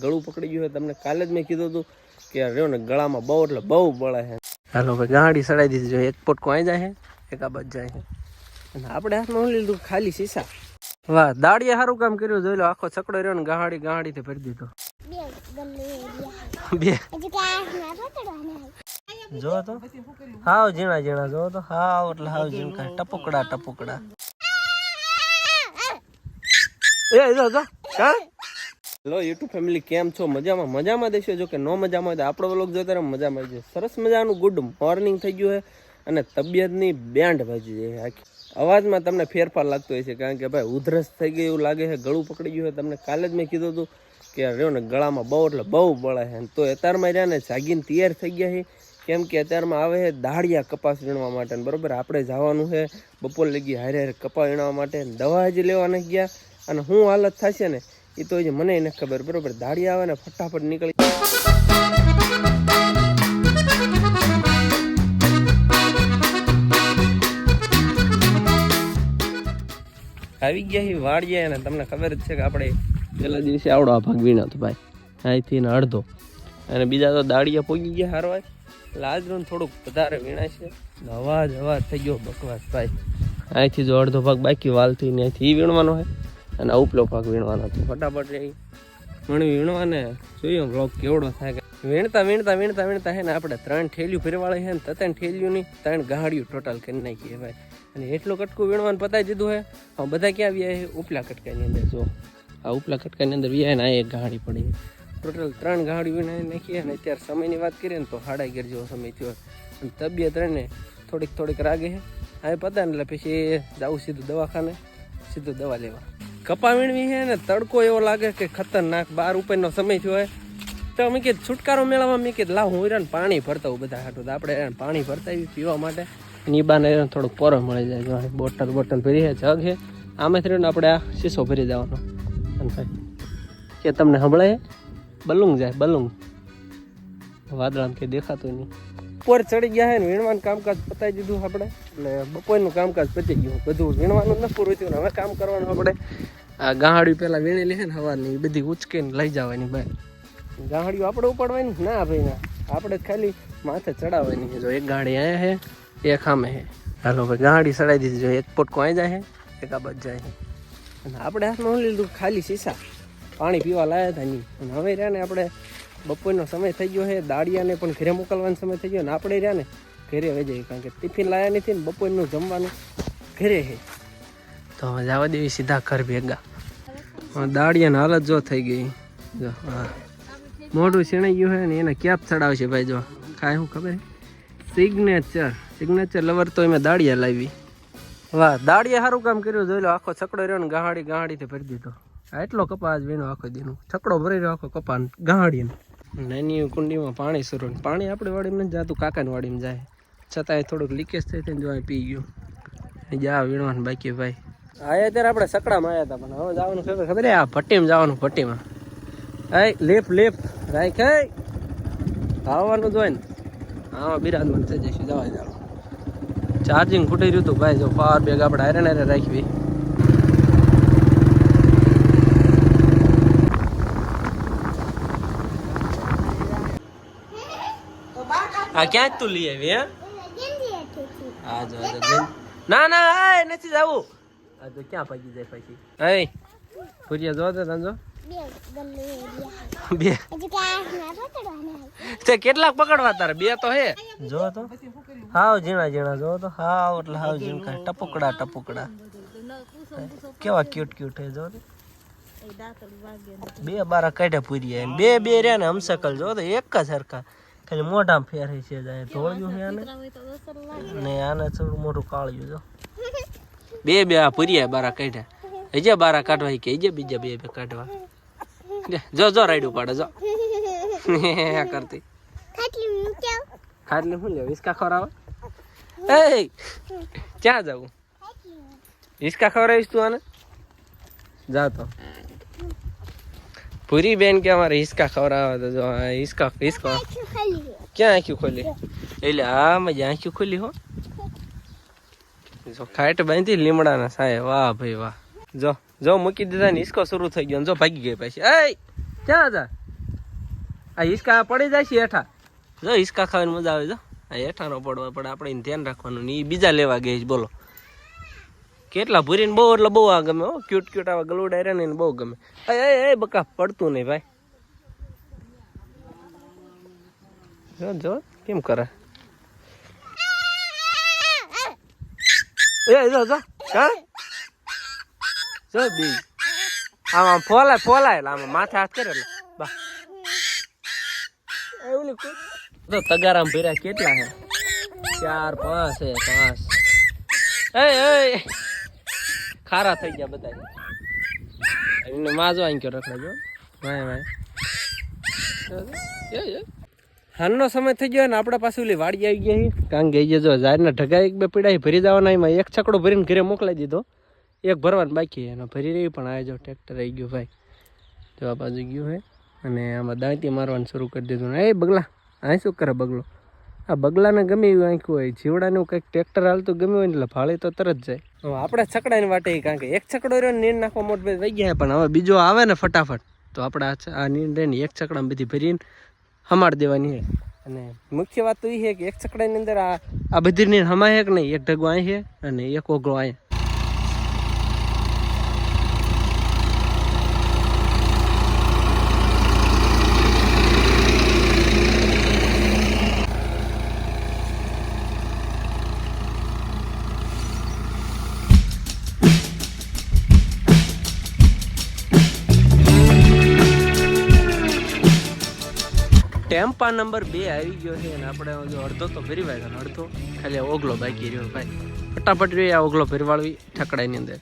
ગળું પકડી ગયું. તમને કાલે જ મેં કીધું હતું કે રહ્યો ને ગળામાં બહુ એટલે બહુ બળે છે. હાલો ભાઈ ગાડી સડાઈ દીધી. જો એક પોટકો અહીં જાય છે, એક આ બાજુ જાય છે, અને આપણે હાથમાં હું લીધું ખાલી સીસા. વાહ, દાડીએ સારું કામ કર્યું. જોઈ લો, આખો છકડો રહ્યો ને ગાડી થી ભરી દીધો. બે જો તો હાવ ઝીણા ઝીણા, જો તો હાવ એટલે હાવ ઝીણકા, ટપુકડા. એ જો જો કા હેલો યુટ્યુબ ફેમિલી, કેમ છો? મજામાં દેશો. જો કે નો મજામાં હોય તો આપણો વ્લોગ જોતા રહો, મજામાં આવી જાય. સરસ મજાનું ગુડ મોર્નિંગ થઈ ગયું છે અને તબિયતની બેન્ડ વાજી જાય આખી. અવાજમાં તમને ફેરફાર લાગતો હોય છે, કારણ કે ભાઈ ઉધરસ થઈ ગઈ એવું લાગે છે, ગળું પકડી ગયું છે. તમને કાલે જ મેં કીધું હતું કે રહ્યો ને ગળામાં બહુ એટલે બહુ બળે છે. તો અત્યારમાં રહ્યા ને જાગીને તૈયાર થઈ ગયા છે, કેમ કે અત્યારમાં આવે છે દાળિયા કપાસ વીણવા માટે. બરોબર, આપણે જવાનું છે બપોર લગી હારે કપા વીણવા માટે. દવા હજી લેવા નથી ગયા, અને શું હાલત થશે ને એ તો હજી મને નથી ખબર. બરોબર, દાળિયા આવે ને ફટાફટ નીકળી આવી ગયા વાળીએ. અને તમને ખબર જ છે કે આપણે પેલા દિવસે આવડો આ ભાગ વીણો હતો ભાઈ, અહીંથી ને અડધો, અને બીજા તો દાળિયા પોગી ગયા હારવાય. એટલે આજનું થોડુંક વધારે વીણાય છે. અવાજ થઈ ગયો બકવાસ ભાઈ. અહીંથી જો અડધો ભાગ બાકી વાલથી ને અહીંથી વીણવાનો છે, અને ઉપલો ભાગ વીણવાનો હતો. ફટાફટ રહી વીણવાને જોઈએ બ્લોગ કેવડો થાય. કે વીણતા છે ને આપણે 3 ઠેલિયું ફેરવાળી છે ને 3 ઠેલિયું ની 3 ગાડીઓ ટોટલ કરી નાખીએ ભાઈ. અને એટલું કટકું વીણવાનું પતાવી દીધું છે. હવે બધા ક્યાં વ્યા છે? ઉપલા કટકાની અંદર. જો આ ઉપલા કટકાની અંદર વ્યા ને આ એક ગાડી પડી. ટોટલ 3 ગાડી વીણાવી નાખીએ. અને અત્યારે સમયની વાત કરીએ ને તો 11:30 જેવો સમય થયો. અને તબિયત રહીને થોડીક રાગે છે. હવે પતા ને એટલે પછી જાઉં સીધું દવાખાને, સીધું દવા લેવા. કપા વીણવી છે ને તડકો એવો લાગે કે ખતરનાક. 12 ઉપરનો સમય થયો હોય તો મેં કીધું છુટકારો મેળવવા મેં કીધું લાવ હું પાણી ભરતા હું બધા હાટું. તો આપણે પાણી ભરતા આવી પીવા માટે. નીબાને થોડોક પોરો મળી જાય. જો બોટલ ભરી છે, જગ છે. આમાંથી રહીને આપણે આ શીશો ભરી દેવાનો. અને ભાઈ કે તમને સંભળાય બલુંગ જાય, બલુંગ વાદળામાં કંઈ દેખાતું નહીં. બપોર ચડી ગયા છે ને વીણવાનું કામકાજ પતાવી દીધું આપણે. એટલે બપોરનું કામકાજ પતી ગયું. બધું વીણવાનું ન પૂરું થયું. હવે કામ કરવાનું આપણે. આ ગાહડી પહેલાં વીણેલી છે ને સવારની, એ બધી ઉચકીને લઈ જવાની ભાઈ. ગાહડીઓ આપણે ઉપાડવાની ના ભાઈ, ના આપણે ખાલી માથે ચડાવવાની. જો એક ગાડી અહીંયા છે, એક સામે છે. હાલો ભાઈ ગાડી સડાઈ દીધી. જો એક પોટકો અહીં જાય છે, એક આ બાજુ જાય છે, અને આપણે હાથમાં હું લીધું ખાલી સીસા. પાણી પીવા લાયા હતા નહીં. અને હવે રહ્યા ને આપણે બપોરનો સમય થઈ ગયો છે. દાળિયાને પણ ઘરે મોકલવાનો સમય થઈ ગયો. અને આપણે રહ્યા ને ઘરે વહી જઈએ, કારણ કે ટિફિન લાયા નથી ને બપોરનું જમવાનું ઘરે છે. તો હવે જવા દેવી સીધા ઘર ભેગા. દાળિયાની હાલત જો થઈ ગઈ. જો હા મોઢું છીણાઈ ગયું છે ને એને કેપ ચડાવશે ભાઈ. જો કાંઈ શું ખબર સિગ્નેચર લવર તો એમાં દાળિયા લાવી. વાહ, દાળિયા સારું કામ કર્યું. જોઈ લો, આખો છકડો રહ્યો ને ગાડીથી ભરી દીધો. એટલો કપા વીણો આખો દીનો. છકડો ભરી રહ્યો આખો કપા ગાડીને. નાની કુંડીમાં પાણી શરૂ. પાણી આપણી વાડીમાં નથી જતું, કાકાની વાડીમાં જાય. છતાંય થોડુંક લીકેજ થઈ થઈને જો પી ગયું. જા વીણવાનું બાકી ભાઈ. આ અત્યારે આપણે સકડામાં આવ્યા હતા, પણ હવે જવાનું ખબર આ ભટ્ટીમાં જવાનું. ભટ્ટીમાં લેપ રાખ આવવાનું જોઈએ ને. આમાં બિરાજમાન થઈ જઈશું. જવા ચાર્જિંગ ખૂટી રહ્યું હતું ભાઈ. જો પાવર બેગ આપણે હારે રાખવી. હા ક્યાં તું લઈ આવી? હા જો ના નથી જવું. હા તો ક્યાં ભાગી જાય પછી? હે ભૂરિયા જો તો તને બે તે કેટલાક પકડવા તારે? 2 તો હે. જો તો હાવ ઝીણા જો તો હાવ એટલે હાવ ઝીણકા, ટપુકડા કેવા ક્યુટ હે. જો તો 2 બારા કાઢ્યા પૂરિયા. 2 રહ્યા ને હમસકલ. જો તો એક જ સરખા, ખાલી મોઢામાં ફેર છે. જાય ધોળ્યું છે આને ને આને થોડું મોટું કાળ્યું. જો 2 આ પૂરિયા બારા કાઢ્યા. હજે બારા કાઢવા કે હજે બીજા 2 કાઢવા. જો રાઈડ ઉપાડે. જો કરતી ખાટલી શું લેવું? હિસકા ખવડાવે? એ ક્યાં જવું? હિસકા ખવડાવીશ તું આને? જા તો પૂરી બેન કે અમારે હિસકા ખવડાવે. તો જો હિસકા ક્યાં આંખ્યું ખોલી? એટલે હા મજા આંખ્યું ખોલી હો. જો ખાટ બાંધી લીમડાના સાય. વાહ ભાઈ વાહ. જો મૂકી દીધા ને હિસકો શરૂ થઈ ગયો. જો ભાગી ગઈ પાછી. એ ક્યાં જા? આ હિસકા પડી જાય છે હેઠા. જો હિસકા ખાવાની મજા આવે. જો આ હેઠા નો પડવા પડે, આપણે એને ધ્યાન રાખવાનું. ને એ બીજા લેવા ગઈ બોલો. કેટલા ભૂરીને બહુ એટલે બહુ આ ગમે હો. ક્યુટ ક્યુટ આવા ગલુડા રહે ને એને બહુ ગમે. એ બકા પડતું નહીં ભાઈ. જો જો કેમ કરે. જો જો હા જો બી આમાં ફોલાય આમાં માથે હાથ કરે એટલે બા એવું તો તગારામ ભર્યા કેટલા હે? 4 5 હે 5. એ ખારા થઈ ગયા બધા. એને માજો આઈ ગયો રખડજો ભાઈ ભાઈ. હાલનો સમય થઈ ગયો ને આપણા પાસે ઓલી વાડી આવી ગઈ. કારણ કે જો ઝાડના ઢગા એક બે પીડા ભરી જવાના. એમાં એક છકડો ભરીને ઘરે મોકલાઈ દીધો. એક ભરવાનું બાકી એનો ભરી રહી. પણ આ જો ટ્રેક્ટર આવી ગયું ભાઈ. જો આ બાજુ ગયું હે અને આમાં દાંતી મારવાનું શરૂ કરી દીધું. એ બગલા આ શું કરે બગલો? આ બગલાને ગમે એવું આંખ્યું હોય. જીવડાનું કંઈક ટ્રેક્ટર હાલતું ગમે હોય ને એટલે ફાળી તો તરત જાય. હવે આપણે છકડાની વાટે કારણ કે એક છકડો રહ્યો નીર નાખવા મોટ ભાઈ થઈ ગયા. પણ હવે બીજો આવે ને ફટાફટ તો આપણે આ નીર રહીને એક છકડામાં બધી ભરીને હમાડ દેવાની છે. અને મુખ્ય વાત તો એ છે કે એક છકડાની અંદર આ બધી નીર હમાય કે નહીં. એક ઢગો અહીં છે અને એક ઓગળો અહીંયા. ટેમ્પા નંબર 2 આવી ગયો છે અને આપણે જો અડધો તો ભરી વાગ્યો. અડધો ખાલી ઓગલો બાકી રહ્યો ભાઈ. ફટાફટ રહ્યો આ ઓગલો ભરવાળવી ઠકડાની અંદર.